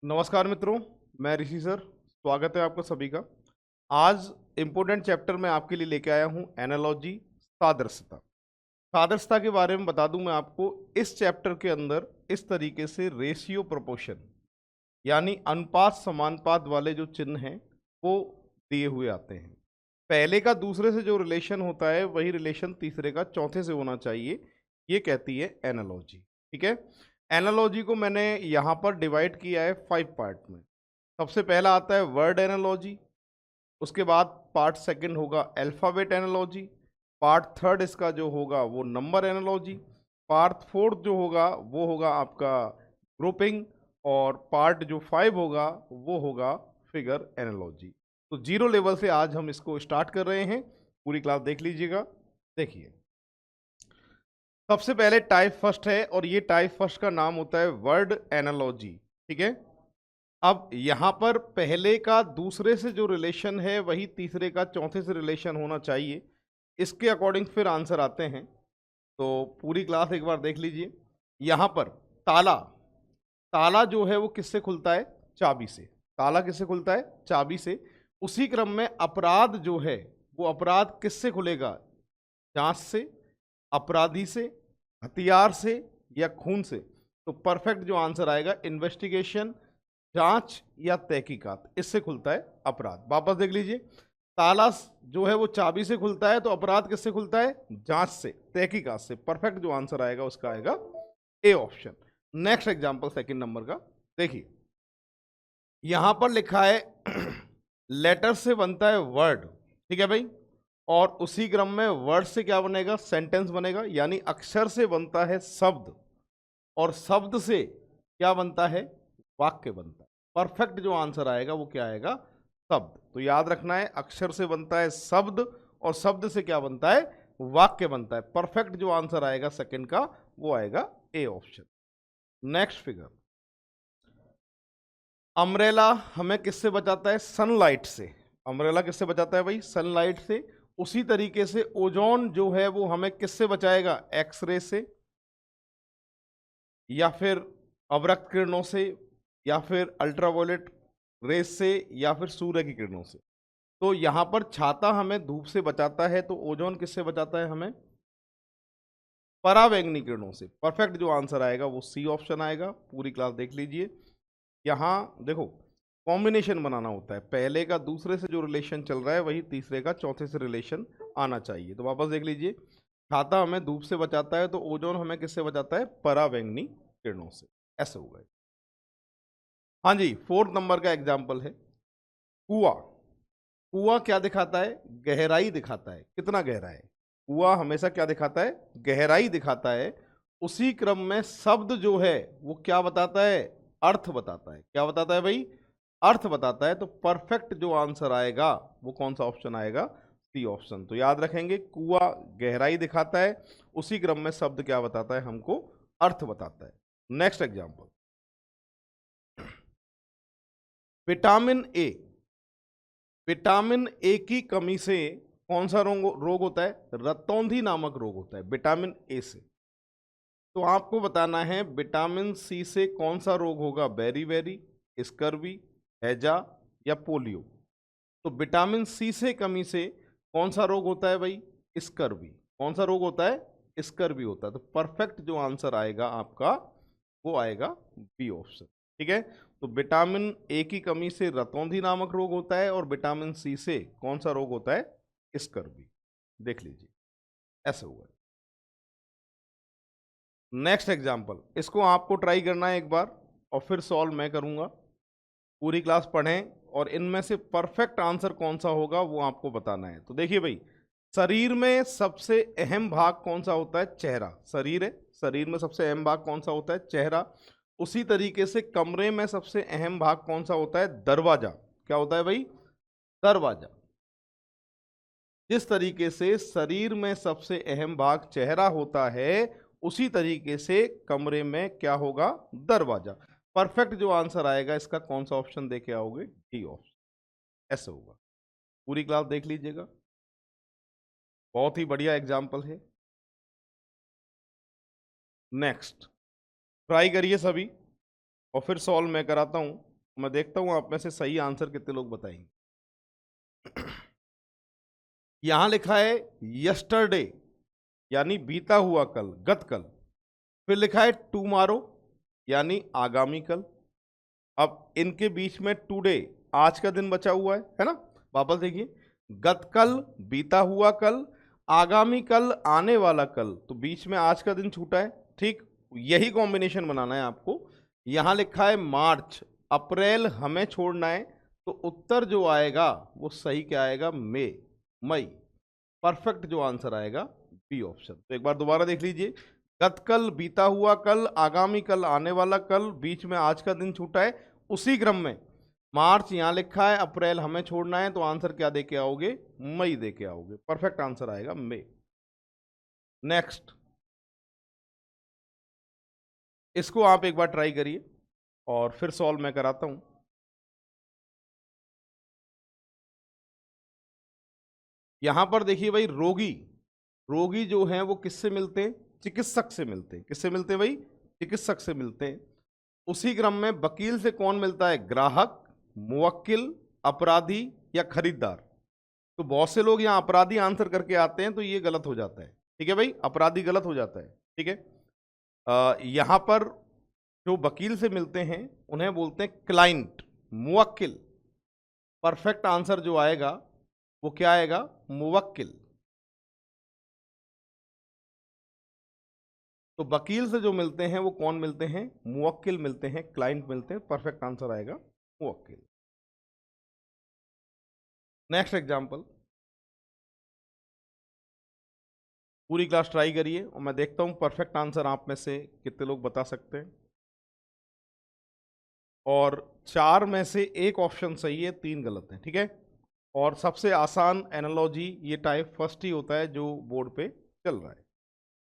नमस्कार मित्रों, मैं ऋषि सर। स्वागत है आपका सभी का। आज इम्पोर्टेंट चैप्टर में आपके लिए लेके आया हूँ एनालॉजी, सादृश्यता। सादृश्यता के बारे में बता दूं मैं आपको। इस चैप्टर के अंदर इस तरीके से रेशियो प्रोपोर्शन यानी अनुपात समानुपात वाले जो चिन्ह हैं वो दिए हुए आते हैं। पहले का दूसरे से जो रिलेशन होता है वही रिलेशन तीसरे का चौथे से होना चाहिए, ये कहती है एनालॉजी। ठीक है। एनालॉजी को मैंने यहाँ पर डिवाइड किया है 5 पार्ट में। सबसे पहला आता है वर्ड एनालॉजी, उसके बाद पार्ट सेकंड होगा अल्फाबेट एनालॉजी, पार्ट थर्ड इसका जो होगा वो नंबर एनालॉजी, पार्ट फोर्थ जो होगा वो होगा आपका ग्रुपिंग, और पार्ट जो 5 होगा वो होगा फिगर एनालॉजी। तो 0 लेवल से आज हम इसको स्टार्ट कर रहे हैं। पूरी क्लास देख लीजिएगा। देखिए, सबसे पहले टाइप फर्स्ट है और ये टाइप फर्स्ट का नाम होता है वर्ड एनालॉजी। ठीक है। अब यहां पर पहले का दूसरे से जो रिलेशन है वही तीसरे का चौथे से रिलेशन होना चाहिए। इसके अकॉर्डिंग फिर आंसर आते हैं। तो पूरी क्लास एक बार देख लीजिए। यहां पर ताला, ताला जो है वो किससे खुलता है? चाबी से। ताला किससे खुलता है? चाबी से। उसी क्रम में अपराध जो है वो अपराध किससे खुलेगा? जांच से, अपराधी से, हथियार से या खून से? तो परफेक्ट जो आंसर आएगा इन्वेस्टिगेशन, जांच या तहकीकात, इससे खुलता है अपराध। वापस देख लीजिए, ताला जो है वो चाबी से खुलता है, तो अपराध किससे खुलता है? जांच से, तहकीकात से। परफेक्ट जो आंसर आएगा उसका आएगा A option. Next example second number का देखिए, यहां पर लिखा है लेटर से बनता है वर्ड। ठीक है भाई। और उसी क्रम में वर्ड से क्या बनेगा? सेंटेंस बनेगा। यानी अक्षर से बनता है शब्द और शब्द से क्या बनता है? वाक्य बनता है। परफेक्ट जो आंसर आएगा वो क्या आएगा? शब्द। तो याद रखना है, अक्षर से बनता है शब्द और शब्द से क्या बनता है? वाक्य बनता है। परफेक्ट जो आंसर आएगा सेकंड का वो आएगा A option. Next figure, umbrella हमें किससे बचाता है? सनलाइट से। अम्ब्रेला किससे बचाता है भाई? सनलाइट से। उसी तरीके से ओजोन जो है वो हमें किससे बचाएगा? एक्सरे से, या फिर अवरक्त किरणों से, या फिर अल्ट्रावायलेट रेस से, या फिर सूर्य की किरणों से। तो यहां पर छाता हमें धूप से बचाता है, तो ओजोन किससे बचाता है हमें? पराबैंगनी किरणों से। परफेक्ट जो आंसर आएगा वो सी ऑप्शन आएगा। पूरी क्लास देख लीजिए। यहां देखो, कॉम्बिनेशन बनाना होता है। पहले का दूसरे से जो रिलेशन चल रहा है वही तीसरे का चौथे से रिलेशन आना चाहिए। तो वापस देख लीजिए, छाता हमें धूप से बचाता है, तो ओजोन हमें किससे बचाता है? पराबैंगनी किरणों से। ऐसे होगा। हाँ जी, फोर्थ नंबर का एग्जाम्पल है कुआं। कुआं क्या दिखाता है? गहराई दिखाता है। कितना गहरा है? कुआं हमेशा क्या दिखाता है? गहराई दिखाता है। उसी क्रम में शब्द जो है वो क्या बताता है? अर्थ बताता है। क्या बताता है भाई? अर्थ बताता है। तो परफेक्ट जो आंसर आएगा वो कौन सा ऑप्शन आएगा? C option. तो याद रखेंगे, कुआं गहराई दिखाता है, उसी क्रम में शब्द क्या बताता है हमको? अर्थ बताता है। Next example, vitamin A. Vitamin A की कमी से कौन सा रोग होता है? रतौंधी नामक रोग होता है विटामिन ए से। तो आपको बताना है विटामिन सी से कौन सा रोग होगा? बेरी, स्कर्वी, हैजा या पोलियो? तो विटामिन सी से कमी से कौन सा रोग होता है भाई? स्कर्वी। कौन सा रोग होता है? स्कर्वी होता है। तो परफेक्ट जो आंसर आएगा आपका वो आएगा बी ऑप्शन। ठीक है। तो विटामिन ए की कमी से रतौंधी नामक रोग होता है, और विटामिन सी से कौन सा रोग होता है? स्कर्वी। देख लीजिए, ऐसे हुआ है। नेक्स्ट एग्जाम्पल, इसको आपको ट्राई करना है एक बार और फिर सॉल्व मैं करूंगा। पूरी क्लास पढ़ें और इनमें से परफेक्ट आंसर कौन सा होगा वो आपको बताना है। तो देखिए भाई, शरीर में सबसे अहम भाग कौन सा होता है? चेहरा। शरीर है, शरीर में सबसे अहम भाग कौन सा होता है? चेहरा। उसी तरीके से कमरे में सबसे अहम भाग कौन सा होता है? दरवाजा। क्या होता है भाई? दरवाजा। जिस तरीके से शरीर में सबसे अहम भाग चेहरा होता है, उसी तरीके से कमरे में क्या होगा? दरवाजा। परफेक्ट जो आंसर आएगा इसका कौन सा ऑप्शन देके आओगे? D option. ऐसे होगा। पूरी क्लास देख लीजिएगा, बहुत ही बढ़िया एग्जाम्पल है। नेक्स्ट, ट्राई करिए सभी और फिर सॉल्व मैं कराता हूं। मैं देखता हूं आप में से सही आंसर कितने लोग बताएंगे। यहां लिखा है यस्टरडे, यानी बीता हुआ कल, गत कल। फिर लिखा है टुमारो, यानी आगामी कल। अब इनके बीच में टुडे, आज का दिन बचा हुआ है ना। वापस देखिए, गत कल, बीता हुआ कल, आगामी कल, आने वाला कल, तो बीच में आज का दिन छूटा है। ठीक, यही कॉम्बिनेशन बनाना है आपको। यहां लिखा है मार्च, अप्रैल हमें छोड़ना है, तो उत्तर जो आएगा वो सही क्या आएगा, मई। परफेक्ट जो आंसर आएगा बी ऑप्शन। तो एक बार दोबारा देख लीजिए, गत कल, बीता हुआ कल, आगामी कल, आने वाला कल, बीच में आज का दिन छूटा है। उसी क्रम में मार्च यहां लिखा है, अप्रैल हमें छोड़ना है, तो आंसर क्या दे के आओगे, मई दे के आओगे। परफेक्ट आंसर आएगा मई। नेक्स्ट, इसको आप एक बार ट्राई करिए और फिर सॉल्व मैं कराता हूं। यहां पर देखिए भाई, रोगी, रोगी जो है वो किससे मिलते हैं, चिकित्सक से मिलते हैं। किससे मिलते हैं भाई, चिकित्सक से मिलते हैं। उसी क्रम में वकील से कौन मिलता है, ग्राहक, मुवक्किल, अपराधी या खरीदार। तो बहुत से लोग यहां अपराधी आंसर करके आते हैं, तो ये गलत हो जाता है। ठीक है भाई, अपराधी गलत हो जाता है। ठीक है, यहां पर जो वकील से मिलते हैं उन्हें बोलते हैं क्लाइंट, मुवक्किल। परफेक्ट आंसर जो आएगा वो क्या आएगा, मुवक्किल। तो वकील से जो मिलते हैं वो कौन मिलते हैं, मुवक्किल मिलते हैं, क्लाइंट मिलते हैं। परफेक्ट आंसर आएगा मुवक्किल। नेक्स्ट एग्जांपल, पूरी क्लास ट्राई करिए और मैं देखता हूं परफेक्ट आंसर आप में से कितने लोग बता सकते हैं। और 4 में से एक ऑप्शन सही है, 3 गलत है। ठीक है, और सबसे आसान एनालॉजी ये टाइप फर्स्ट ही होता है जो बोर्ड पे चल रहा है।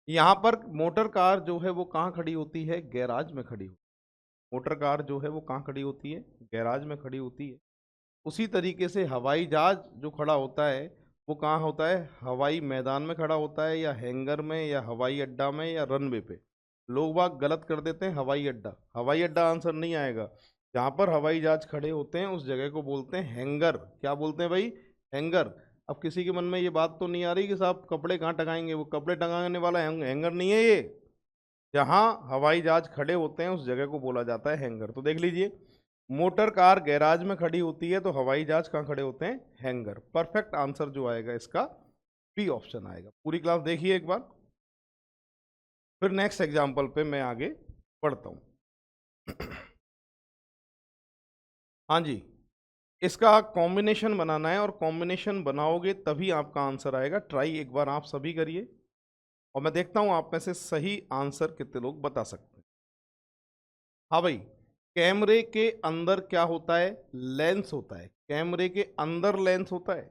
यहां पर मोटर कार जो है वो कहाँ खड़ी होती है, गैराज में खड़ी होती है। मोटर कार जो है वो कहाँ खड़ी होती है, गैराज में खड़ी होती है। उसी तरीके से हवाई जहाज जो खड़ा होता है वो कहाँ होता है, हवाई मैदान में खड़ा होता है, या हैंगर में, या हवाई अड्डा में, या रनवे पे। लोग बाग गलत कर देते हैं, हवाई अड्डा। हवाई अड्डा आंसर नहीं आएगा। जहाँ पर हवाई जहाज खड़े होते हैं उस जगह को बोलते हैं हैंगर। क्या बोलते हैं भाई, हैंगर। अब किसी के मन में ये बात तो नहीं आ रही कि साहब कपड़े कहाँ टंगाएंगे, वो कपड़े टंगाने वाला हैंगर नहीं है ये। जहां हवाई जहाज खड़े होते हैं उस जगह को बोला जाता है हैंगर। तो देख लीजिए, मोटर कार गैराज में खड़ी होती है, तो हवाई जहाज कहाँ खड़े होते हैं, हैंगर। परफेक्ट आंसर जो आएगा इसका बी ऑप्शन आएगा। पूरी क्लास देखिए एक बार, फिर नेक्स्ट एग्जांपल पे मैं आगे बढ़ता हूं। हाँ जी, इसका कॉम्बिनेशन बनाना है और कॉम्बिनेशन बनाओगे तभी आपका आंसर आएगा। ट्राई एक बार आप सभी करिए और मैं देखता हूं आप में से सही आंसर कितने लोग बता सकते हैं। हाँ भाई, कैमरे के अंदर क्या होता है, लेंस होता है। कैमरे के अंदर लेंस होता है,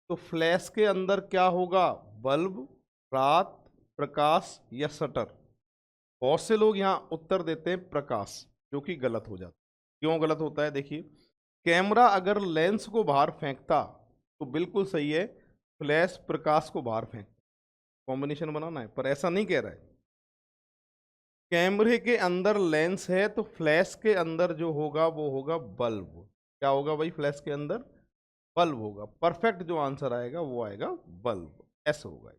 तो फ्लैश के अंदर क्या होगा, बल्ब, रात, प्रकाश या शटर। बहुत से लोग यहाँ उत्तर देते हैं प्रकाश, जो कि गलत हो जाता है। क्यों गलत होता है, देखिए, कैमरा अगर लेंस को बाहर फेंकता तो बिल्कुल सही है, फ्लैश प्रकाश को बाहर फेंकता। कॉम्बिनेशन बनाना है, पर ऐसा नहीं कह रहा है। कैमरे के अंदर लेंस है, तो फ्लैश के अंदर जो होगा वो होगा बल्ब। क्या होगा भाई, फ्लैश के अंदर बल्ब होगा। परफेक्ट जो आंसर आएगा वो आएगा बल्ब, ऐसा होगा।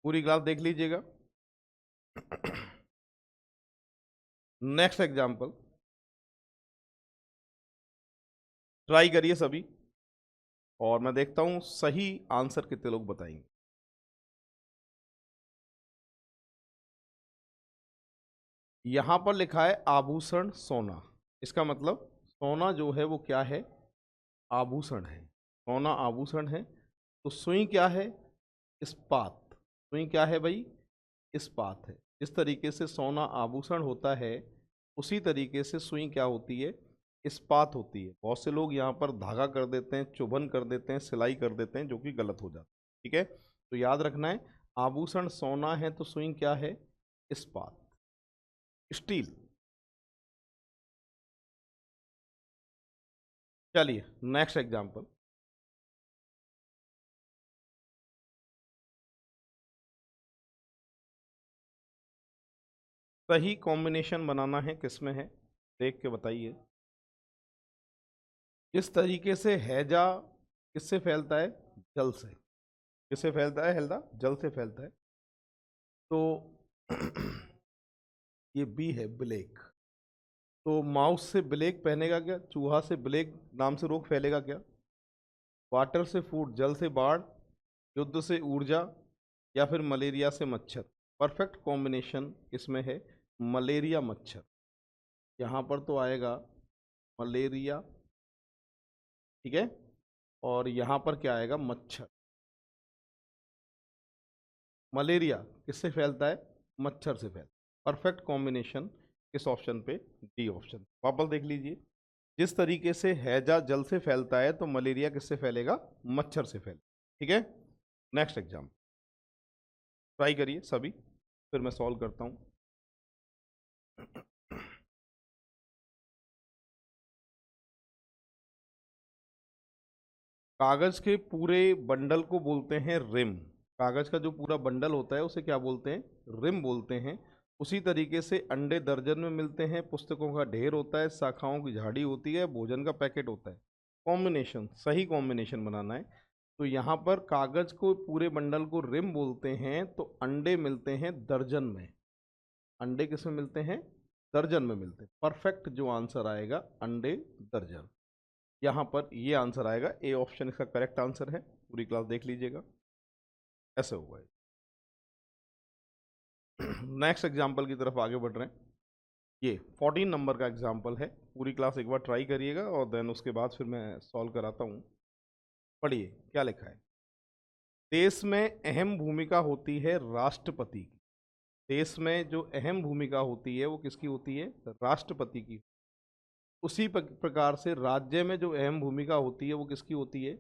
पूरी क्लास देख लीजिएगा। नेक्स्ट एग्जांपल ट्राई करिए सभी और मैं देखता हूं सही आंसर कितने लोग बताएंगे। यहां पर लिखा है आभूषण सोना। इसका मतलब सोना जो है वो क्या है, आभूषण है। सोना आभूषण है। तो सुई क्या है, इस्पात। सुई क्या है भाई, इस्पात है। इस तरीके से सोना आभूषण होता है, उसी तरीके से सुई क्या होती है, इस्पात होती है। बहुत से लोग यहाँ पर धागा कर देते हैं, चुभन कर देते हैं, सिलाई कर देते हैं, जो कि गलत हो जाता है। ठीक है, तो याद रखना है, आभूषण सोना है तो सुई क्या है, इस्पात, स्टील। चलिए नेक्स्ट एग्जांपल, सही कॉम्बिनेशन बनाना है, किसमें है देख के बताइए। इस तरीके से हैजा किससे फैलता है? जल से। किससे फैलता है हैजा? जल से फैलता है। तो ये बी है ब्लेक। तो माउस से ब्लेक पहनेगा क्या? चूहा से ब्लेक नाम से रोग फैलेगा क्या? वाटर से फूड, जल से बाढ़, युद्ध से ऊर्जा, या फिर मलेरिया से मच्छर। परफेक्ट कॉम्बिनेशन इसमें है मलेरिया मच्छर। यहाँ पर तो आएगा मलेरिया, ठीक है, और यहाँ पर क्या आएगा? मच्छर। मलेरिया किससे फैलता है? मच्छर से फैलता है। परफेक्ट कॉम्बिनेशन किस ऑप्शन पे? D option. वापस देख लीजिए, जिस तरीके से हैजा जल से फैलता है तो मलेरिया किससे फैलेगा? मच्छर से फैलेगा। ठीक है, नेक्स्ट एग्जाम ट्राई करिए सभी, फिर मैं सॉल्व करता हूं। कागज के पूरे बंडल को बोलते हैं रिम। कागज का जो पूरा बंडल होता है उसे क्या बोलते हैं? रिम बोलते हैं। उसी तरीके से अंडे दर्जन में मिलते हैं, पुस्तकों का ढेर होता है, शाखाओं की झाड़ी होती है, भोजन का पैकेट होता है। कॉम्बिनेशन, सही कॉम्बिनेशन बनाना है। तो यहाँ पर कागज को पूरे बंडल को रिम बोलते हैं, तो अंडे मिलते हैं दर्जन में। अंडे किसमें मिलते हैं? दर्जन में मिलते हैं। परफेक्ट जो आंसर आएगा अंडे दर्जन। यहाँ पर ये आंसर आएगा, ए ऑप्शन इसका करेक्ट आंसर है। पूरी क्लास देख लीजिएगा, ऐसे होगा। नेक्स्ट एग्जाम्पल की तरफ आगे बढ़ रहे हैं। ये 14 नंबर का एग्जाम्पल है। पूरी क्लास एक बार ट्राई करिएगा और देन उसके बाद फिर मैं सॉल्व कराता हूँ। पढ़िए क्या लिखा है। देश में अहम भूमिका होती है राष्ट्रपति की। देश में जो अहम भूमिका होती है वो किसकी होती है? राष्ट्रपति की। उसी प्रकार से राज्य में जो अहम भूमिका होती है वो किसकी होती है?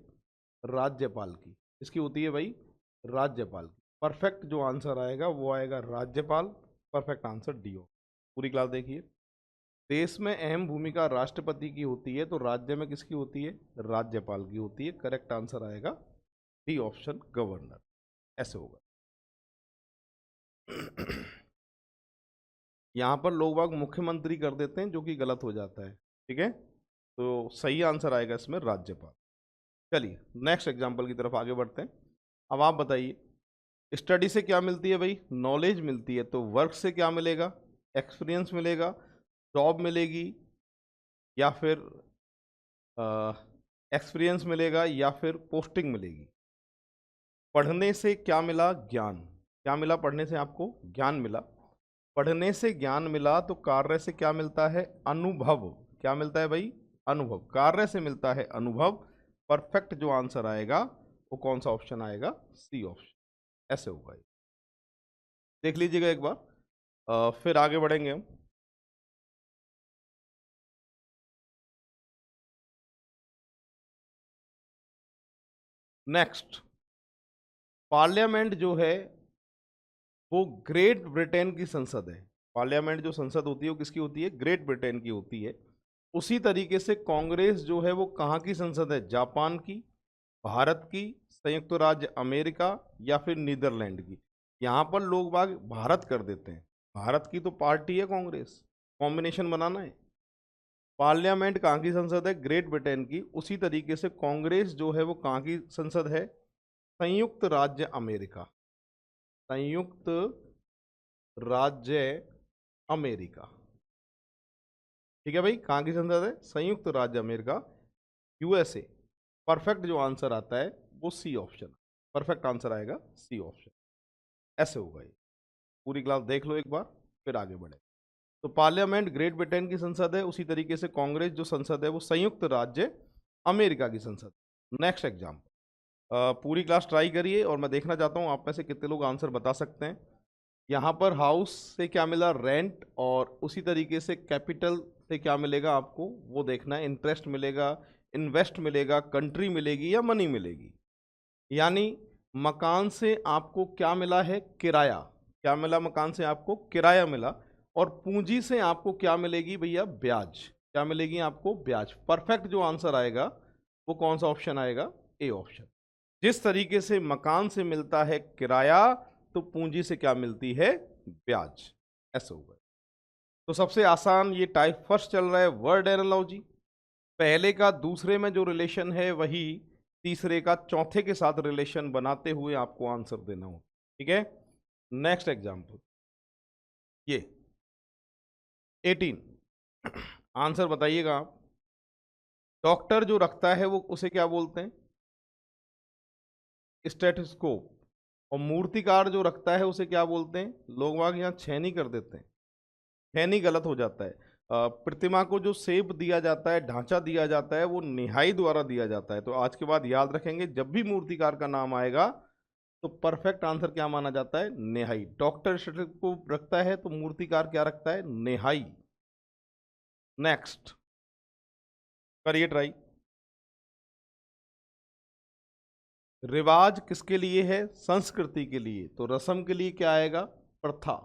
राज्यपाल की। किसकी होती है भाई? राज्यपाल की। परफेक्ट जो आंसर आएगा वो आएगा राज्यपाल। परफेक्ट आंसर डी हो। पूरी क्लास देखिए, देश में अहम भूमिका राष्ट्रपति की होती है तो राज्य में किसकी होती है? राज्यपाल की होती है। करेक्ट आंसर आएगा डी ऑप्शन, गवर्नर। ऐसे होगा। यहाँ पर लोग बाग मुख्यमंत्री कर देते हैं जो कि गलत हो जाता है। ठीक है, तो सही आंसर आएगा इसमें राज्यपाल। चलिए नेक्स्ट एग्जाम्पल की तरफ आगे बढ़ते हैं। अब आप बताइए, स्टडी से क्या मिलती है भाई? नॉलेज मिलती है। तो वर्क से क्या मिलेगा? एक्सपीरियंस मिलेगा, जॉब मिलेगी, या फिर एक्सपीरियंस मिलेगा, या फिर पोस्टिंग मिलेगी। पढ़ने से क्या मिला? ज्ञान। क्या मिला? पढ़ने से आपको ज्ञान मिला। पढ़ने से ज्ञान मिला तो कार्य से क्या मिलता है? अनुभव। क्या मिलता है भाई? अनुभव। कार्य से मिलता है अनुभव। परफेक्ट जो आंसर आएगा वो कौन सा ऑप्शन आएगा? C option. ऐसे होगा। देख लीजिएगा एक बार, फिर आगे बढ़ेंगे हम। नेक्स्ट, पार्लियामेंट जो है वो ग्रेट ब्रिटेन की संसद है। पार्लियामेंट जो संसद होती है वो किसकी होती है? ग्रेट ब्रिटेन की होती है। उसी तरीके से कांग्रेस जो है वो कहाँ की संसद है? जापान की, भारत की, संयुक्त राज्य अमेरिका, या फिर नीदरलैंड की। यहाँ पर लोग बाग भारत कर देते हैं। भारत की तो पार्टी है कांग्रेस, कॉम्बिनेशन बनाना है। पार्लियामेंट कहाँ की संसद है? ग्रेट ब्रिटेन की। उसी तरीके से कांग्रेस जो है वो कहाँ की संसद है? संयुक्त राज्य अमेरिका। संयुक्त राज्य अमेरिका। ठीक है भाई, कहाँ की संसद है? संयुक्त राज्य अमेरिका, यूएसए। परफेक्ट जो आंसर आता है वो सी ऑप्शन। परफेक्ट आंसर आएगा सी ऑप्शन। ऐसे होगा ये। पूरी क्लास देख लो एक बार, फिर आगे बढ़े। तो पार्लियामेंट ग्रेट ब्रिटेन की संसद है, उसी तरीके से कांग्रेस जो संसद है वो संयुक्त राज्य अमेरिका की संसद। नेक्स्ट एग्जाम, पूरी क्लास ट्राई करिए और मैं देखना चाहता हूँ आप में से कितने लोग आंसर बता सकते हैं। यहाँ पर हाउस से क्या मिला? रेंट। और उसी तरीके से कैपिटल से क्या मिलेगा आपको वो देखना है। इंटरेस्ट मिलेगा, इन्वेस्ट मिलेगा, कंट्री मिलेगी, या मनी मिलेगी। यानी मकान से आपको क्या मिला है? किराया। क्या मिला? मकान से आपको किराया मिला। और पूंजी से आपको क्या मिलेगी भैया? ब्याज। क्या मिलेगी आपको? ब्याज। परफेक्ट जो आंसर आएगा वो कौन सा ऑप्शन आएगा? A option. जिस तरीके से मकान से मिलता है किराया तो पूंजी से क्या मिलती है? ब्याज। ऐसे होगा। तो सबसे आसान ये टाइप फर्स्ट चल रहा है, वर्ड एनालॉजी। पहले का दूसरे में जो रिलेशन है वही तीसरे का चौथे के साथ रिलेशन बनाते हुए आपको आंसर देना हो। ठीक है, नेक्स्ट एग्जाम्पल ये 18। आंसर बताइएगा आप। डॉक्टर जो रखता है वो उसे क्या बोलते हैं? स्टेथोस्कोप। और मूर्तिकार जो रखता है उसे क्या बोलते हैं? लोग वाग यहाँ छेनी कर देते हैं, छेनी गलत हो जाता है। प्रतिमा को जो शेप दिया जाता है, ढांचा दिया जाता है, वो निहाई द्वारा दिया जाता है। तो आज के बाद याद रखेंगे, जब भी मूर्तिकार का नाम आएगा तो परफेक्ट आंसर क्या माना जाता है? निहाई। डॉक्टर स्टेथोस्कोप रखता है तो मूर्तिकार क्या रखता है? निहाई। नेक्स्ट करिए ट्राई। रिवाज किसके लिए है? संस्कृति के लिए। तो रस्म के लिए क्या आएगा? प्रथा।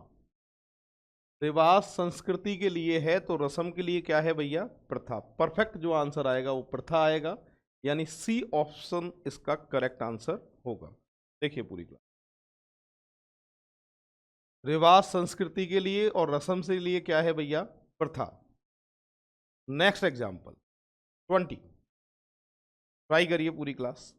रिवाज संस्कृति के लिए है तो रस्म के लिए क्या है भैया? प्रथा। परफेक्ट जो आंसर आएगा वो प्रथा आएगा, यानी सी ऑप्शन इसका करेक्ट आंसर होगा। देखिए पूरी क्लास, रिवाज संस्कृति के लिए और रस्म से लिए क्या है भैया? प्रथा। Next example 20। ट्राई करिए पूरी क्लास।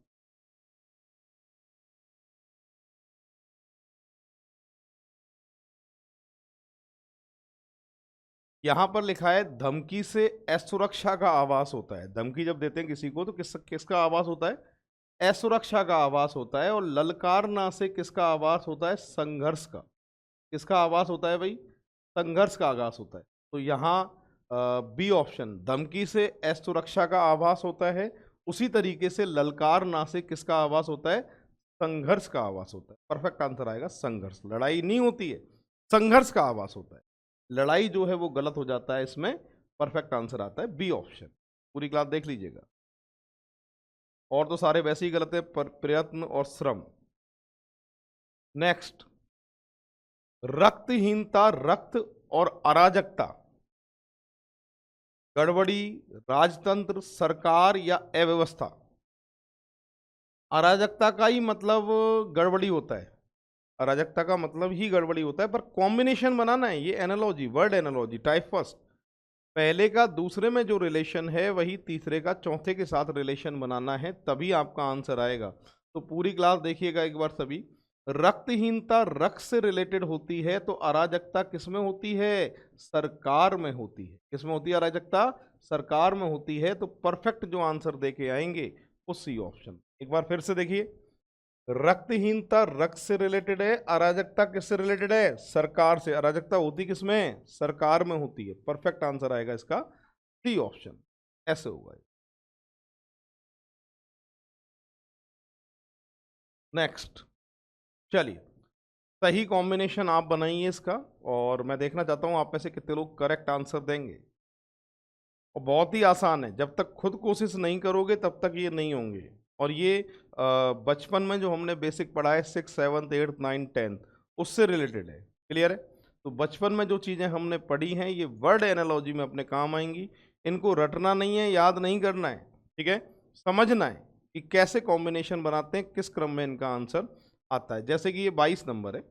यहां पर लिखा है धमकी से असुरक्षा का आभास होता है। धमकी जब देते हैं किसी को तो किसका आभास होता है? असुरक्षा का आभास होता है। और ललकारना से किसका आभास होता है? संघर्ष का। किसका आभास होता है भाई? संघर्ष का आभास होता है। तो यहाँ बी ऑप्शन, धमकी से असुरक्षा का आभास होता है, उसी तरीके से ललकारना से किसका आभास होता है? संघर्ष का आभास होता है। परफेक्ट आंसर आएगा संघर्ष। लड़ाई नहीं होती है, संघर्ष का आभास होता है। लड़ाई जो है वो गलत हो जाता है, इसमें परफेक्ट आंसर आता है बी ऑप्शन। पूरी क्लास देख लीजिएगा, और तो सारे वैसे ही गलत है, प्रयत्न और श्रम। नेक्स्ट, रक्तहीनता, रक्त और अराजकता, गड़बड़ी, राजतंत्र, सरकार या अव्यवस्था। अराजकता का ही मतलब गड़बड़ी होता है, अराजकता का मतलब ही गड़बड़ी होता है, पर कॉम्बिनेशन बनाना है। ये analogy, word analogy type first. पहले का दूसरे में जो रिलेशन है वही तीसरे का चौथे के साथ रिलेशन बनाना है, तभी आपका आंसर आएगा। तो पूरी क्लास देखिएगा एक बार सभी। रक्तहीनता रक्त से रिलेटेड होती है, तो अराजकता किसमें होती है? सरकार में होती है। किसमें होती है अराजकता? सरकार में होती है। तो परफेक्ट जो आंसर देके आएंगे वो सी ऑप्शन। एक बार फिर से देखिए, रक्तहीनता रक्त से रिलेटेड है, अराजकता किससे रिलेटेड है? सरकार से। अराजकता होती किसमें? सरकार में होती है। परफेक्ट आंसर आएगा इसका सी ऑप्शन, ऐसे होगा। नेक्स्ट, चलिए सही कॉम्बिनेशन आप बनाइए इसका, और मैं देखना चाहता हूं आप में से कितने लोग करेक्ट आंसर देंगे। और बहुत ही आसान है, जब तक खुद कोशिश नहीं करोगे तब तक ये नहीं होंगे। और ये बचपन में जो हमने बेसिक पढ़ा है 6, 7, 8, 9, 10 उससे रिलेटेड है। क्लियर है? तो बचपन में जो चीज़ें हमने पढ़ी हैं ये वर्ड एनालॉजी में अपने काम आएंगी। इनको रटना नहीं है, याद नहीं करना है, ठीक है? समझना है कि कैसे कॉम्बिनेशन बनाते हैं, किस क्रम में इनका आंसर आता है। जैसे कि ये 22 नंबर है।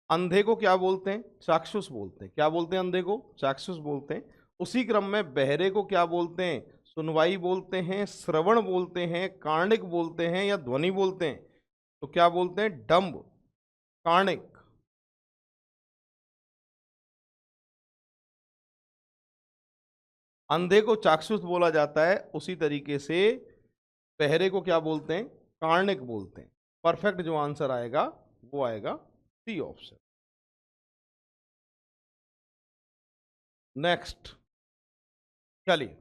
अंधे को क्या बोलते हैं? चाक्षुष बोलते हैं। क्या बोलते हैं? अंधे को चाक्षुष बोलते हैं। उसी क्रम में बहरे को क्या बोलते हैं? सुनवाई बोलते हैं, श्रवण बोलते हैं, कार्णिक बोलते हैं, या ध्वनि बोलते हैं? तो क्या बोलते हैं? डम्ब, कार्णिक। अंधे को चाक्षुष बोला जाता है, उसी तरीके से बहरे को क्या बोलते हैं? कार्णिक बोलते हैं। परफेक्ट जो आंसर आएगा वो आएगा सी ऑप्शन। नेक्स्ट, चलिए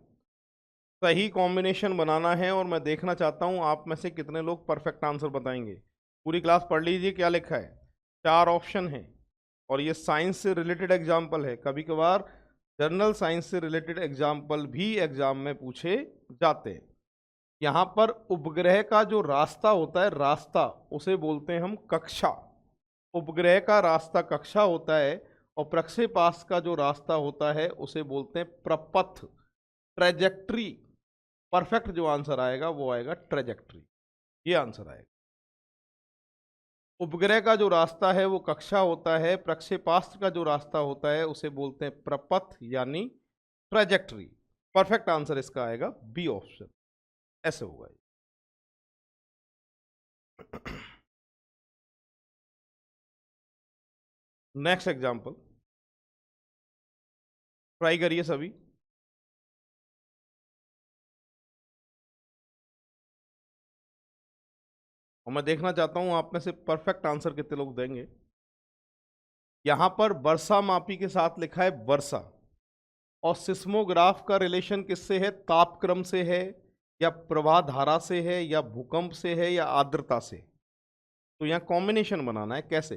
सही कॉम्बिनेशन बनाना है, और मैं देखना चाहता हूं आप में से कितने लोग परफेक्ट आंसर बताएंगे। पूरी क्लास पढ़ लीजिए क्या लिखा है। 4 ऑप्शन है, और ये साइंस से रिलेटेड एग्जाम्पल है। कभी कभार जनरल साइंस से रिलेटेड एग्जाम्पल भी एग्जाम में पूछे जाते हैं। यहाँ पर उपग्रह का जो रास्ता होता है, रास्ता उसे बोलते हैं हम कक्षा। उपग्रह का रास्ता कक्षा होता है, और प्रक्षेपास्त्र का जो रास्ता होता है उसे बोलते हैं प्रपथ, ट्रेजेक्ट्री। परफेक्ट जो आंसर आएगा वो आएगा ट्रेजेक्ट्री, ये आंसर आएगा। उपग्रह का जो रास्ता है वो कक्षा होता है, प्रक्षेपास्त्र का जो रास्ता होता है उसे बोलते हैं प्रपथ यानी ट्रेजेक्ट्री। परफेक्ट आंसर इसका आएगा बी ऑप्शन, ऐसे होगा। नेक्स्ट एग्जांपल ट्राई करिए सभी। और मैं देखना चाहता हूं आप में से परफेक्ट आंसर कितने लोग देंगे। यहां पर वर्षा मापी के साथ लिखा है वर्षा, और सिस्मोग्राफ का रिलेशन किससे है? तापक्रम से है, या प्रवाह धारा से है, या भूकंप से है, या आर्द्रता से। तो यहां कॉम्बिनेशन बनाना है। कैसे?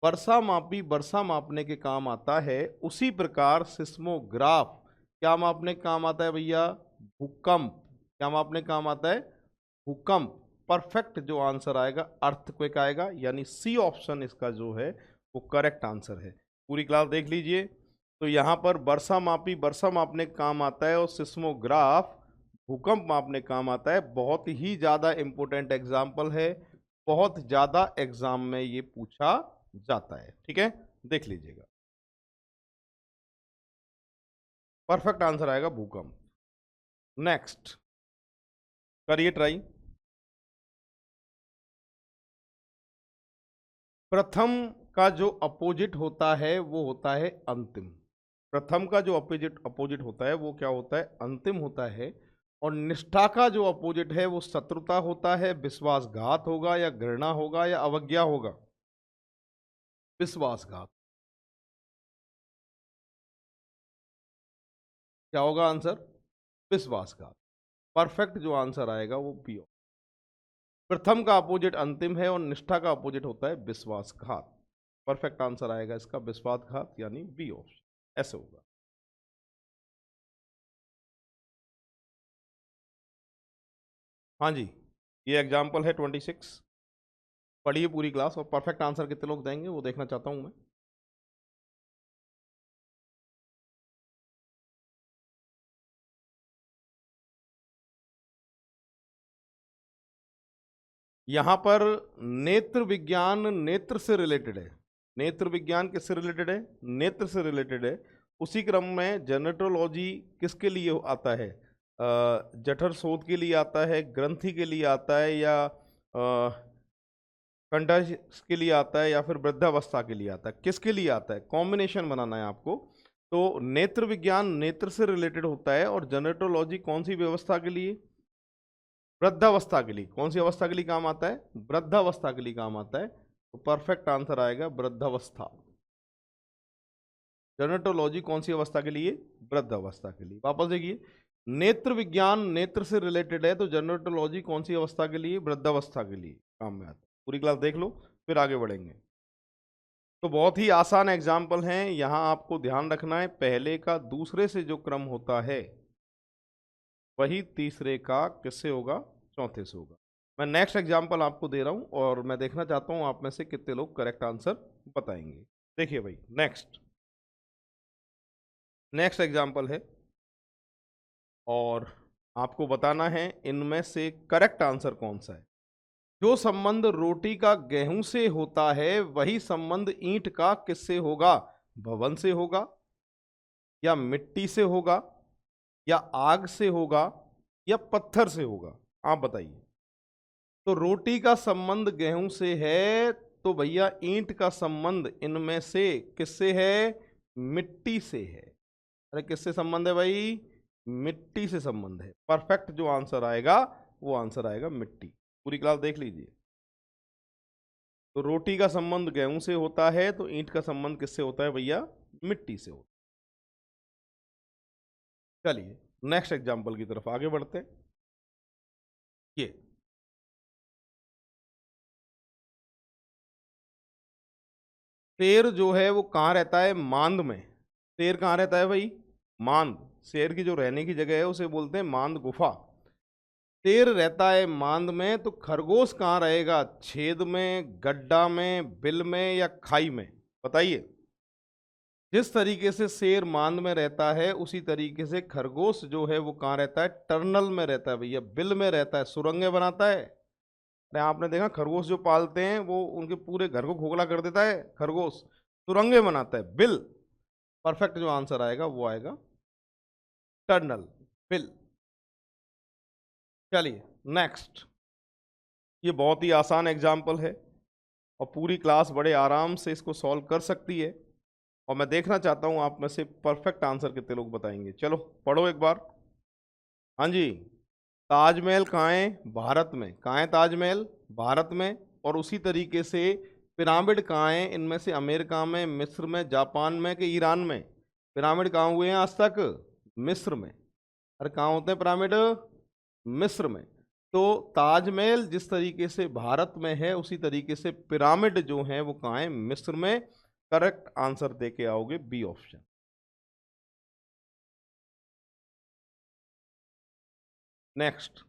वर्षा मापी वर्षा मापने के काम आता है, उसी प्रकार सिस्मोग्राफ क्या मापने के काम आता है भैया? भूकंप। क्या मापने का काम आता है? भूकंप। परफेक्ट जो आंसर आएगा अर्थक्वेक आएगा, यानी सी ऑप्शन इसका जो है वो करेक्ट आंसर है। पूरी क्लास देख लीजिए। तो यहां पर वर्षा मापी वर्षा मापने का काम आता है, और सिस्मोग्राफ भूकंप मापने का काम आता है। बहुत ही ज्यादा इंपॉर्टेंट एग्जाम्पल है, बहुत ज्यादा एग्जाम में ये पूछा जाता है। ठीक है, देख लीजिएगा। परफेक्ट आंसर आएगा भूकंप। नेक्स्ट करिए ट्राई। प्रथम का जो अपोजिट होता है वो होता है अंतिम। प्रथम का जो अपोजिट अपोजिट होता है वो क्या होता है? अंतिम होता है। और निष्ठा का जो अपोजिट है वो शत्रुता होता है। विश्वासघात होगा, या घृणा होगा, या अवज्ञा होगा? विश्वासघात। क्या होगा आंसर? विश्वासघात। परफेक्ट जो आंसर आएगा वो बी। प्रथम का अपोजिट अंतिम है, और निष्ठा का अपोजिट होता है विश्वासघात। परफेक्ट आंसर आएगा इसका विश्वासघात, यानी बी ऑप्शन, ऐसे होगा। हाँ जी, ये एग्जाम्पल है 26। पढ़िए पूरी क्लास, और परफेक्ट आंसर कितने लोग देंगे वो देखना चाहता हूं मैं। यहां पर नेत्र विज्ञान नेत्र से रिलेटेड है। नेत्र विज्ञान किससे रिलेटेड है? नेत्र से रिलेटेड है। उसी क्रम में जेनेटोलॉजी किसके लिए आता है? जठर शोथ के लिए आता है, ग्रंथि के लिए आता है, या कंठज के लिए आता है, या फिर वृद्धावस्था के लिए आता है? किसके लिए आता है? कॉम्बिनेशन बनाना है आपको। तो नेत्र विज्ञान नेत्र से रिलेटेड होता है, और जेनेटोलॉजी कौन सी व्यवस्था के लिए? वृद्धावस्था के लिए। कौन सी अवस्था के लिए काम आता है? वृद्धावस्था के लिए काम आता है। तो परफेक्ट आंसर आएगा वृद्धावस्था। जेनेटोलॉजी कौन सी अवस्था के लिए? वृद्धावस्था के लिए। वापस देखिए, नेत्र विज्ञान नेत्र से रिलेटेड है, तो जेनेटोलॉजी कौन सी अवस्था के लिए? वृद्धावस्था के लिए काम में आता है। पूरी क्लास देख लो, फिर आगे बढ़ेंगे। तो बहुत ही आसान एग्जाम्पल हैं। यहां आपको ध्यान रखना है, पहले का दूसरे से जो क्रम होता है वही तीसरे का किससे होगा? चौथे से होगा। मैं नेक्स्ट एग्जाम्पल आपको दे रहा हूं, और मैं देखना चाहता हूं आप में से कितने लोग करेक्ट आंसर बताएंगे। देखिए भाई, नेक्स्ट नेक्स्ट एग्जाम्पल है, और आपको बताना है इनमें से करेक्ट आंसर कौन सा है। जो संबंध रोटी का गेहूं से होता है, वही संबंध ईंट का किससे होगा? भवन से होगा, या मिट्टी से होगा, या आग से होगा, या पत्थर से होगा? आप बताइए। तो रोटी का संबंध गेहूं से है, तो भैया ईंट का संबंध इनमें से किससे है? मिट्टी से है। अरे किससे संबंध है भाई? मिट्टी से संबंध है। परफेक्ट जो आंसर आएगा वो आंसर आएगा मिट्टी। पूरी क्लास देख लीजिए। तो रोटी का संबंध गेहूं से होता है, तो ईंट का संबंध किससे होता है भैया? मिट्टी से होता है। चलिए नेक्स्ट एग्जाम्पल की तरफ आगे बढ़ते हैं। ये शेर जो है वो कहाँ रहता है? मांद में। शेर कहाँ रहता है भाई? मांद। शेर की जो रहने की जगह है उसे बोलते हैं मांद गुफा। शेर रहता है मांद में, तो खरगोश कहाँ रहेगा? छेद में, गड्ढा में, बिल में, या खाई में? बताइए। जिस तरीके से शेर मांद में रहता है, उसी तरीके से खरगोश जो है वो कहाँ रहता है? टर्नल में रहता है भैया, बिल में रहता है, सुरंगें बनाता है। अरे आपने देखा खरगोश जो पालते हैं वो उनके पूरे घर को खोखला कर देता है खरगोश, सुरंगें बनाता है, बिल। परफेक्ट जो आंसर आएगा वो आएगा टर्नल। फिल। चलिए नेक्स्ट, ये बहुत ही आसान एग्जाम्पल है और पूरी क्लास बड़े आराम से इसको सॉल्व कर सकती है, और मैं देखना चाहता हूं आप में से परफेक्ट आंसर कितने लोग बताएंगे। चलो पढ़ो एक बार। हाँ जी, ताजमहल कहाँ है? भारत में। कहाँ है ताजमहल? भारत में। और उसी तरीके से पिरामिड कहाँ है? इनमें से अमेरिका में, मिस्र में, जापान में कि ईरान में? पिरामिड कहाँ हुए हैं आज तक? मिस्र में। अरे कहाँ होते हैं पिरामिड? मिस्र में। तो ताजमहल जिस तरीके से भारत में है, उसी तरीके से पिरामिड जो है वो कहाँ है? मिस्र में। करेक्ट आंसर दे के आओगे बी ऑप्शन। नेक्स्ट,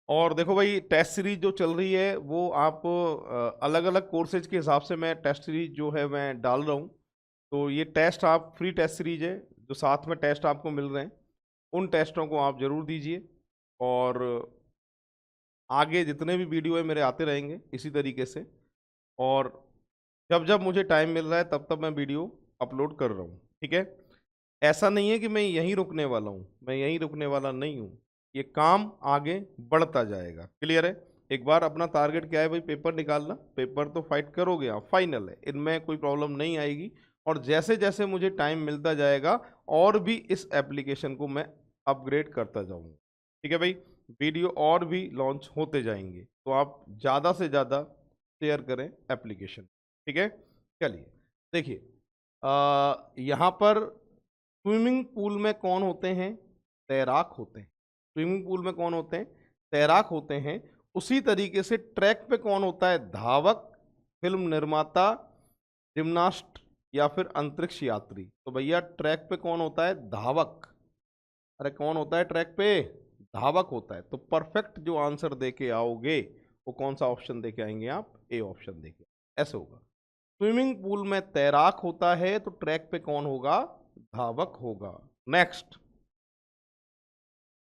और देखो भाई, टेस्ट सीरीज जो चल रही है वो आप अलग अलग कोर्सेज के हिसाब से मैं टेस्ट सीरीज जो है मैं डाल रहा हूँ। तो ये टेस्ट आप फ्री टेस्ट सीरीज है, जो साथ में टेस्ट आपको मिल रहे हैं, उन टेस्टों को आप जरूर दीजिए। और आगे जितने भी वीडियो है मेरे आते रहेंगे इसी तरीके से, और जब जब मुझे टाइम मिल रहा है तब तब मैं वीडियो अपलोड कर रहा हूँ, ठीक है? ऐसा नहीं है कि मैं यहीं रुकने वाला हूँ, मैं यहीं रुकने वाला नहीं हूँ, ये काम आगे बढ़ता जाएगा। क्लियर है? एक बार अपना टारगेट क्या है भाई? पेपर निकालना। पेपर तो फाइट करोगे आप, फाइनल है, इनमें कोई प्रॉब्लम नहीं आएगी। और जैसे जैसे मुझे टाइम मिलता जाएगा और भी इस एप्लीकेशन को मैं अपग्रेड करता जाऊंगा, ठीक है भाई? वीडियो और भी लॉन्च होते जाएंगे, तो आप ज़्यादा से ज़्यादा शेयर करें एप्लीकेशन, ठीक है? चलिए देखिए, यहाँ पर स्विमिंग पूल में कौन होते हैं? तैराक होते हैं। स्विमिंग पूल में कौन होते हैं? तैराक होते हैं। उसी तरीके से ट्रैक पे कौन होता है? धावक, फिल्म निर्माता, जिम्नास्ट या फिर अंतरिक्ष यात्री? तो भैया ट्रैक पे कौन होता है? धावक। अरे कौन होता है ट्रैक पे? धावक होता है। तो परफेक्ट जो आंसर दे के आओगे वो कौन सा ऑप्शन दे के आएंगे आप? ए ऑप्शन दे के। ऐसे होगा, स्विमिंग पूल में तैराक होता है तो ट्रैक पे कौन होगा? धावक होगा। नेक्स्ट,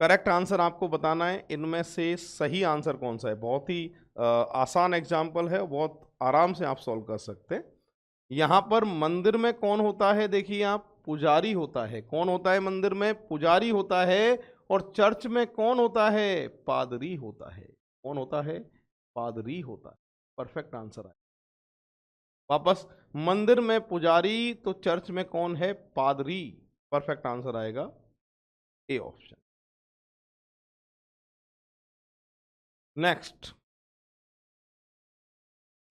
करेक्ट आंसर आपको बताना है इनमें से सही आंसर कौन सा है। बहुत ही आसान एग्जाम्पल है, बहुत आराम से आप सॉल्व कर सकते हैं। यहां पर मंदिर में कौन होता है? देखिए आप, पुजारी होता है। कौन होता है मंदिर में? पुजारी होता है। और चर्च में कौन होता है? पादरी होता है। कौन होता है? पादरी होता है। परफेक्ट आंसर है। वापस, मंदिर में पुजारी तो चर्च में कौन है? पादरी। परफेक्ट आंसर आएगा A option. Next,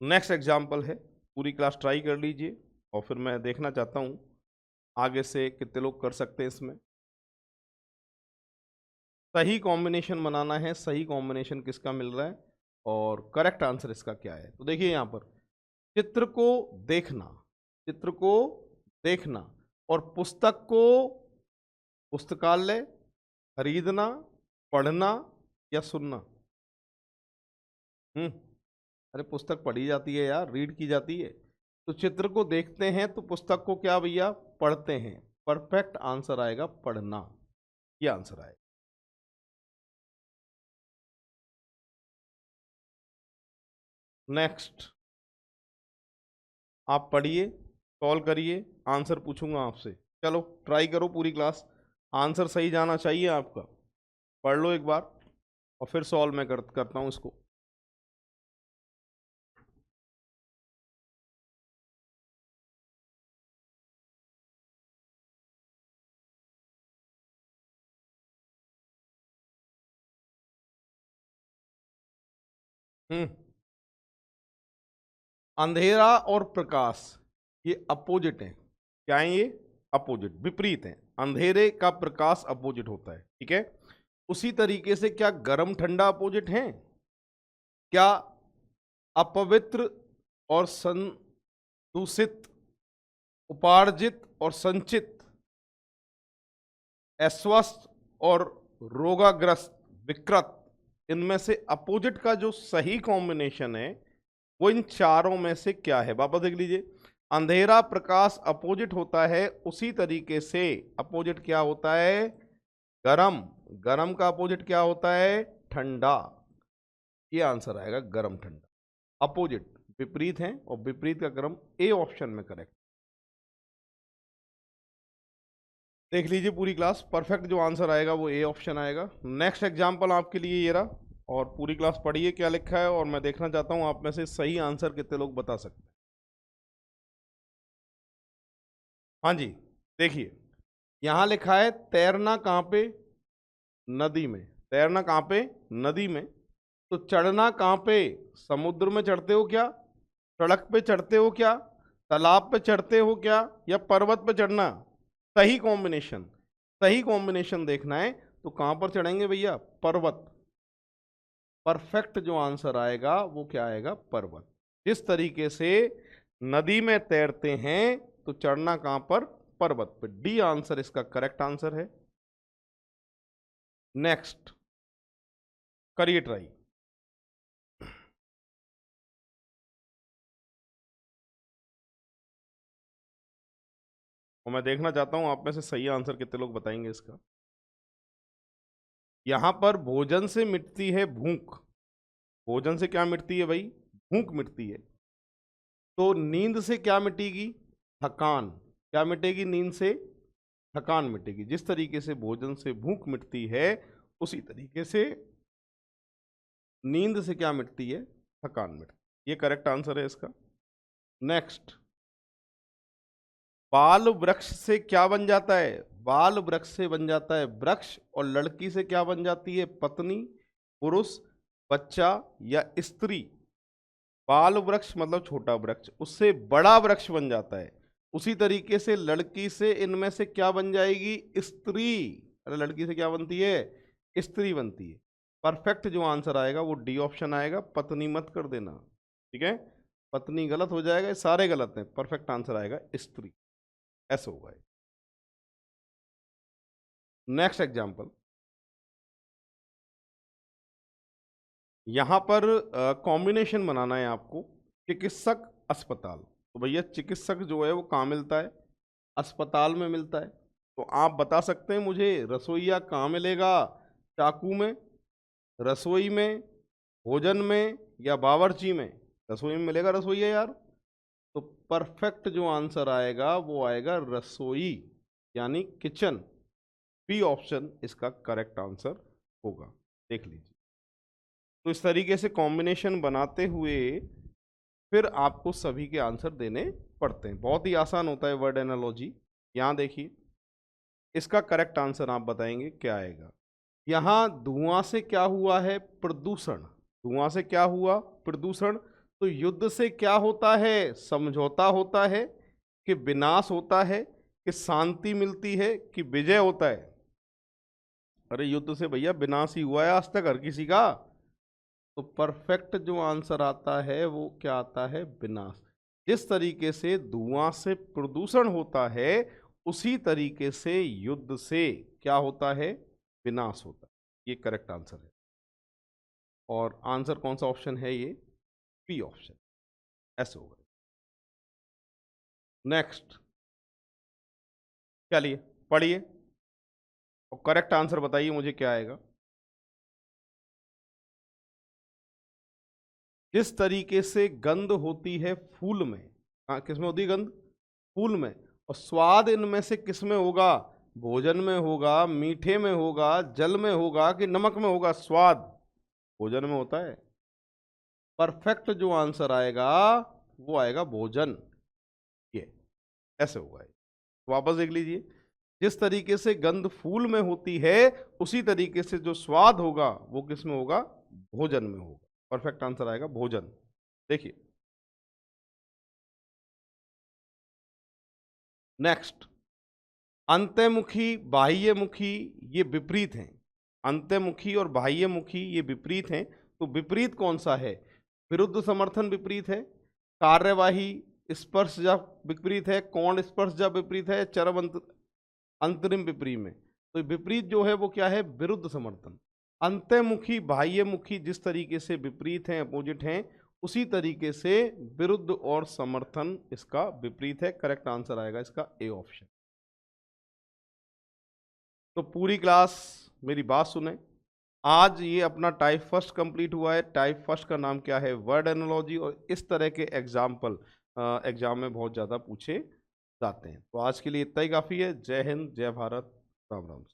next example है, पूरी क्लास ट्राई कर लीजिए और फिर मैं देखना चाहता हूं आगे से कितने लोग कर सकते हैं इसमें। सही कॉम्बिनेशन बनाना है, सही कॉम्बिनेशन किसका मिल रहा है और करेक्ट आंसर इसका क्या है। तो देखिए यहां पर, चित्र को देखना, चित्र को देखना, और पुस्तक को पुस्तकालय, खरीदना, पढ़ना या सुनना? अरे पुस्तक पढ़ी जाती है यार, रीड की जाती है। तो चित्र को देखते हैं तो पुस्तक को क्या भैया? पढ़ते हैं। परफेक्ट आंसर आएगा पढ़ना, ये आंसर आएगा। नेक्स्ट, आप पढ़िए, सॉल्व करिए, आंसर पूछूंगा आपसे। चलो ट्राई करो पूरी क्लास, आंसर सही जाना चाहिए आपका। पढ़ लो एक बार और फिर सॉल्व मैं करता हूं इसको। हम्म अंधेरा और प्रकाश ये अपोजिट है। क्या है ये? अपोजिट, विपरीत है। अंधेरे का प्रकाश अपोजिट होता है, ठीक है? उसी तरीके से क्या गर्म ठंडा अपोजिट है? क्या अपवित्र और संदूषित, उपार्जित और संचित, अस्वस्थ और रोगाग्रस्त, विकृत, इनमें से अपोजिट का जो सही कॉम्बिनेशन है वो इन चारों में से क्या है? वापस देख लीजिए, अंधेरा प्रकाश अपोजिट होता है, उसी तरीके से अपोजिट क्या होता है? गरम। गरम का अपोजिट क्या होता है? ठंडा। ये आंसर आएगा गरम ठंडा। अपोजिट, विपरीत है, और विपरीत का क्रम ए ऑप्शन में करेक्ट। देख लीजिए पूरी क्लास, परफेक्ट जो आंसर आएगा वो ए ऑप्शन आएगा। नेक्स्ट एग्जाम्पल आपके लिए ये रहा, और पूरी क्लास पढ़िए क्या लिखा है, और मैं देखना चाहता हूँ आप में से सही आंसर कितने लोग बता सकते हैं। हाँ जी, देखिए यहां लिखा है तैरना कहां पे, नदी में। तैरना कहां पे, नदी में। तो चढ़ना कहां पे, समुद्र में चढ़ते हो क्या, सड़क पे चढ़ते हो क्या, तालाब पे चढ़ते हो क्या, या पर्वत पे चढ़ना। सही कॉम्बिनेशन, सही कॉम्बिनेशन देखना है तो कहां पर चढ़ेंगे भैया, पर्वत। परफेक्ट जो आंसर आएगा वो क्या आएगा, पर्वत। जिस तरीके से नदी में तैरते हैं तो चढ़ना कहां पर, पर्वत पर। डी आंसर इसका करेक्ट आंसर है। नेक्स्ट करिए ट्राई। और मैं देखना चाहता हूं आप में से सही आंसर कितने लोग बताएंगे इसका। यहां पर भोजन से मिटती है भूख। भोजन से क्या मिटती है भाई, भूख मिटती है। तो नींद से क्या मिटेगी, थकान। क्या मिटेगी, नींद से थकान मिटेगी। जिस तरीके से भोजन से भूख मिटती है उसी तरीके से नींद से क्या मिटती है, थकान मिटती है। ये करेक्ट आंसर है इसका। नेक्स्ट, बाल वृक्ष से क्या बन जाता है, बाल वृक्ष से बन जाता है वृक्ष। और लड़की से क्या बन जाती है, पत्नी, पुरुष, बच्चा या स्त्री। बाल वृक्ष मतलब छोटा वृक्ष, उससे बड़ा वृक्ष बन जाता है। उसी तरीके से लड़की से इनमें से क्या बन जाएगी, स्त्री। अरे लड़की से क्या बनती है, स्त्री बनती है। परफेक्ट जो आंसर आएगा वो डी ऑप्शन आएगा। पत्नी मत कर देना, ठीक है। पत्नी गलत हो जाएगा, ये सारे गलत हैं। परफेक्ट आंसर आएगा स्त्री, ऐसा होगा। नेक्स्ट एग्जाम्पल, यहां पर कॉम्बिनेशन बनाना है आपको। चिकित्सक, अस्पताल। तो भैया चिकित्सक जो है वो कहाँ मिलता है, अस्पताल में मिलता है। तो आप बता सकते हैं मुझे रसोईया कहाँ मिलेगा, चाकू में, रसोई में, भोजन में, या बावर्ची में। रसोई में मिलेगा रसोईया यार। तो परफेक्ट जो आंसर आएगा वो आएगा रसोई, यानी किचन। बी ऑप्शन इसका करेक्ट आंसर होगा। देख लीजिए, तो इस तरीके से कॉम्बिनेशन बनाते हुए फिर आपको सभी के आंसर देने पड़ते हैं। बहुत ही आसान होता है वर्ड एनालॉजी। यहां देखिए, इसका करेक्ट आंसर आप बताएंगे क्या आएगा। यहां धुआं से क्या हुआ है, प्रदूषण। धुआं से क्या हुआ, प्रदूषण। तो युद्ध से क्या होता है, समझौता होता है, कि विनाश होता है, कि शांति मिलती है, कि विजय होता है। अरे युद्ध से भैया विनाश ही हुआ है आज तक हर किसी का। तो परफेक्ट जो आंसर आता है वो क्या आता है, विनाश। जिस तरीके से धुआं से प्रदूषण होता है उसी तरीके से युद्ध से क्या होता है, विनाश होता है। ये करेक्ट आंसर है। और आंसर कौन सा ऑप्शन है, ये बी ऑप्शन, ऐसे होगा। नेक्स्ट, चलिए पढ़िए और करेक्ट आंसर बताइए मुझे क्या आएगा। जिस तरीके से गंध होती है फूल में, हाँ किसमें होती है गंध, फूल में। और स्वाद इनमें से किसमें होगा, भोजन में होगा, मीठे में होगा, जल में होगा, कि नमक में होगा। स्वाद भोजन में होता है। परफेक्ट जो आंसर आएगा वो आएगा भोजन। ये ऐसे होगा। तो वापस देख लीजिए, जिस तरीके से गंध फूल में होती है उसी तरीके से जो स्वाद होगा वो किस में होगा, भोजन में होगा। परफेक्ट आंसर आएगा भोजन। देखिए नेक्स्ट, अंतर्मुखी, बाह्यमुखी, ये विपरीत हैं। अंतर्मुखी और बाह्यमुखी ये विपरीत हैं। तो विपरीत कौन सा है, विरुद्ध समर्थन विपरीत है, कार्यवाही स्पर्शजा विपरीत है, कोण स्पर्शजा विपरीत है, चरम अंतरिम विपरीत में। तो विपरीत जो है वो क्या है, विरुद्ध समर्थन। अंतर्मुखी बाह्यमुखी जिस तरीके से विपरीत हैं, अपोजिट हैं, उसी तरीके से विरुद्ध और समर्थन इसका विपरीत है। करेक्ट आंसर आएगा इसका ए ऑप्शन। तो पूरी क्लास मेरी बात सुने। आज ये अपना टाइप फर्स्ट कंप्लीट हुआ है। टाइप फर्स्ट का नाम क्या है, वर्ड एनालॉजी। और इस तरह के एग्जाम्पल एग्जाम में बहुत ज़्यादा पूछे जाते हैं। तो आज के लिए इतना ही काफ़ी है। जय हिंद, जय भारत, राम राम।